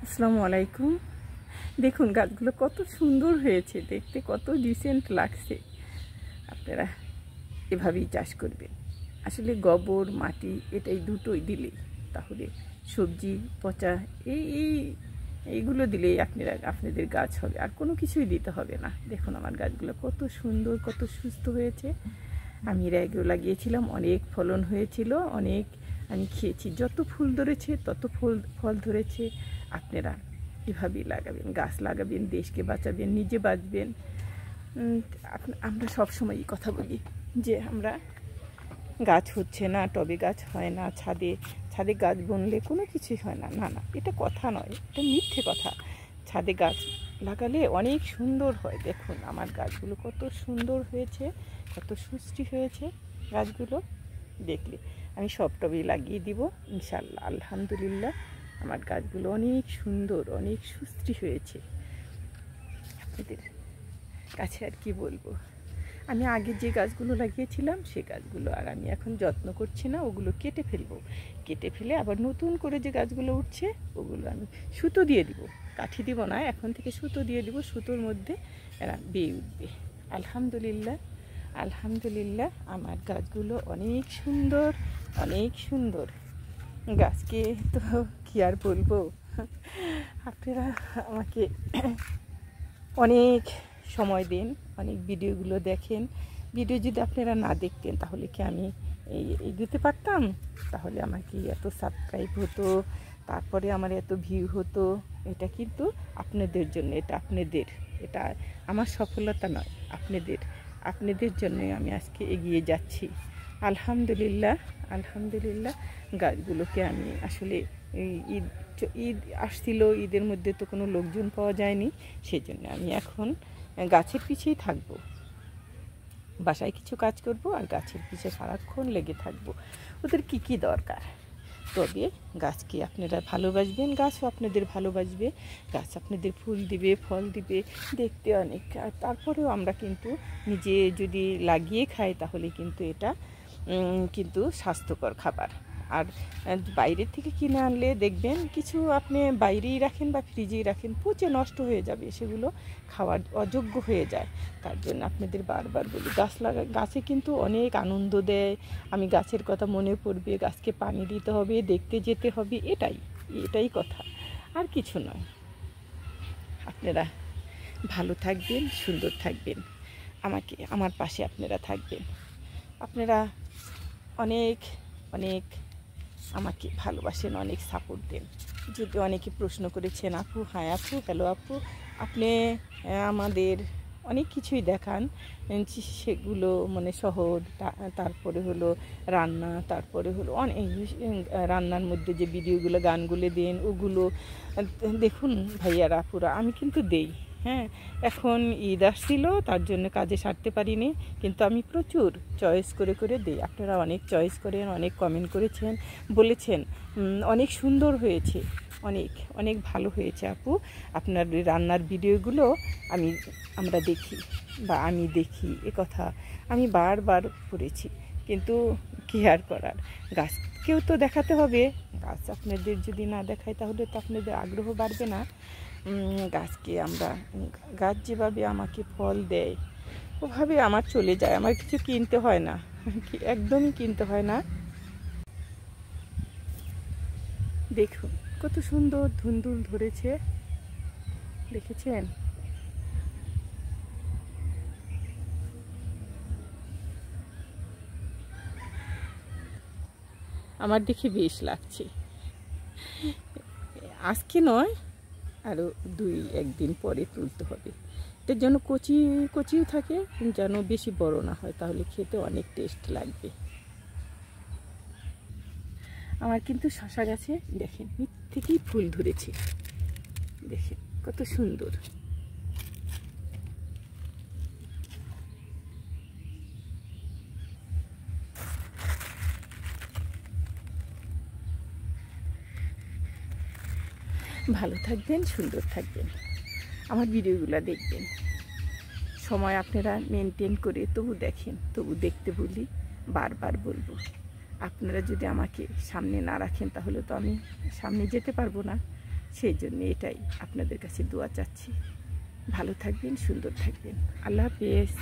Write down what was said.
আসসালামু আলাইকুম। দেখুন গাছগুলো কত সুন্দর হয়েছে, দেখতে কত ডিসেন্ট লাগছে। আপনারা এভাবেই চাষ করবেন। আসলে গোবর মাটি এটাই দুটোই দিলেই, তাহলে সবজি পচা এইগুলো দিলেই আপনাদের গাছ হবে, আর কোনো কিছুই দিতে হবে না। দেখুন আমার গাছগুলো কত সুন্দর, কত সুস্থ হয়েছে। আমি এর আগেও লাগিয়েছিলাম, অনেক ফলন হয়েছিল, অনেক আমি খেয়েছি। যত ফুল ধরেছে তত ফল ধরেছে। আপনারা এভাবেই লাগাবেন, গাছ লাগাবেন, দেশকে বাঁচাবেন, নিজে বাঁচবেন। আমরা সবসময়ই কথা বলি যে আমরা গাছ হচ্ছে না, টবে গাছ হয় না, ছাদে গাছ বুনলে কোনো কিছুই হয় না। না না, এটা কথা নয়, এটা মিথ্যে কথা। ছাদে গাছ লাগালে অনেক সুন্দর হয়। দেখুন আমার গাছগুলো কত সুন্দর হয়েছে, কত সুষ্টি হয়েছে গাছগুলো। দেখলে আমি সব টবেই লাগিয়ে দিব ইনশাল্লাহ। আলহামদুলিল্লাহ আমার গাছগুলো অনেক সুন্দর, অনেক সুষ্টি হয়েছে। আপনাদের কাছে আর কি বলবো, আমি আগে যে গাছগুলো লাগিয়েছিলাম সে গাছগুলো আর আমি এখন যত্ন করছি না, ওগুলো কেটে ফেলবো। কেটে ফেলে আবার নতুন করে যে গাছগুলো উঠছে ওগুলো আমি সুতো দিয়ে দিব, কাঠি দিব না, এখন থেকে সুতো দিয়ে দিব। সুতোর মধ্যে এরা বেয়ে উঠবে। আলহামদুলিল্লাহ, আলহামদুলিল্লাহ আমার গাছগুলো অনেক সুন্দর, অনেক সুন্দর। গাছকে তো কী আর বলবো, আপনারা আমাকে অনেক সময় দিন, অনেক ভিডিওগুলো দেখেন। ভিডিও যদি আপনারা না দেখতেন তাহলে কি আমি এগোতে পারতাম? তাহলে আমার কি এত সাবস্ক্রাইব হতো, তারপরে আমার এত ভিউ হতো? এটা কিন্তু আপনাদের জন্য, এটা আমার সফলতা নয়, আপনাদের জন্যই আমি আজকে এগিয়ে যাচ্ছি। আলহামদুলিল্লাহ, আলহামদুলিল্লাহ। গাছগুলোকে আমি আসলে ঈদ আসছিল, ঈদের মধ্যে তো কোনো লোকজন পাওয়া যায়নি, সেজন্য আমি এখন গাছের পিছেই থাকবো। বাসায় কিছু কাজ করব আর গাছের পিছে সারাক্ষণ লেগে থাকবো। ওদের কি দরকার? তবে গাছকে আপনারা ভালোবাসবেন, গাছও আপনাদের ভালোবাসবে। গাছ আপনাদের ফুল দিবে, ফল দিবে, দেখতে অনেক। আর তারপরেও আমরা কিন্তু নিজে যদি লাগিয়ে খাই তাহলে কিন্তু এটা কিন্তু স্বাস্থ্যকর খাবার। আর বাইরের থেকে কিনে আনলে দেখবেন কিছু আপনি বাইরেই রাখেন বা ফ্রিজেই রাখেন, পচে নষ্ট হয়ে যাবে, সেগুলো খাওয়ার অযোগ্য হয়ে যায়। তার জন্য আপনাদের বারবার বলি গাছে কিন্তু অনেক আনন্দ দেয়। আমি গাছের কথা মনে পড়বে, গাছকে পানি দিতে হবে, দেখতে যেতে হবে, এটাই কথা, আর কিছু নয়। আপনারা ভালো থাকবেন, সুন্দর থাকবেন, আমার পাশে আপনারা থাকবেন। আপনারা অনেক অনেক আমাকে ভালোবাসেন, অনেক সাপোর্ট দেন। যদি অনেকে প্রশ্ন করেছেন, আপু, হ্যাঁ আপু, হ্যালো আপু, আপনি আমাদের অনেক কিছুই দেখান, সেগুলো মানে শহর, তারপরে হলো রান্না, তারপরে হলো অনেক রান্নার মধ্যে যে ভিডিওগুলো, গানগুলো দেন, ওগুলো দেখুন ভাইয়ারা আপুরা, আমি কিন্তু দেই। হ্যাঁ, এখন ঈদ আসছিল তার জন্য কাজে সারতে পারিনি, কিন্তু আমি প্রচুর চয়েস করে দিই। আপনারা অনেক চয়েস করেন, অনেক কমেন্ট করেছেন, বলেছেন অনেক সুন্দর হয়েছে, অনেক অনেক ভালো হয়েছে আপু আপনার রান্নার ভিডিওগুলো। আমরা দেখি বা আমি দেখি, কথা আমি বারবার করেছি, কিন্তু কী আর করার, গাছকেও তো দেখাতে হবে। গাছ আপনাদের যদি না দেখায় তাহলে তো আপনাদের আগ্রহ বাড়বে না। গাছ যেভাবে আমাকে ফল দেয় ওভাবে আমার চলে যায়, আমার কিছু কিনতে হয় না, একদমই কিনতে হয় না। দেখুন কত সুন্দর ধুন্দুল ধরেছে, দেখেছেন? আমার দেখে বেশ লাগছে। আজকে নয়, আরও 1 দিন পরে তুলতে হবে। এটার জন্য কচিও থাকে, যেন বেশি বড় না হয়, তাহলে খেতে অনেক টেস্ট লাগবে। আমার কিন্তু শশা গাছে দেখেন থেকেই ফুল ধরেছে, দেখেন কত সুন্দর। ভালো থাকবেন, সুন্দর থাকবেন, আমার ভিডিওগুলো দেখবেন। সময় আপনারা মেনটেন করে তবু দেখেন, তবু দেখতে বলি, বারবার বলবো। আপনারা যদি আমাকে সামনে না রাখেন তাহলে তো আমি সামনে যেতে পারবো না। সেই জন্য এটাই আপনাদের কাছে দোয়া চাচ্ছি। ভালো থাকবেন, সুন্দর থাকবেন। আল্লাহ হাফেজ।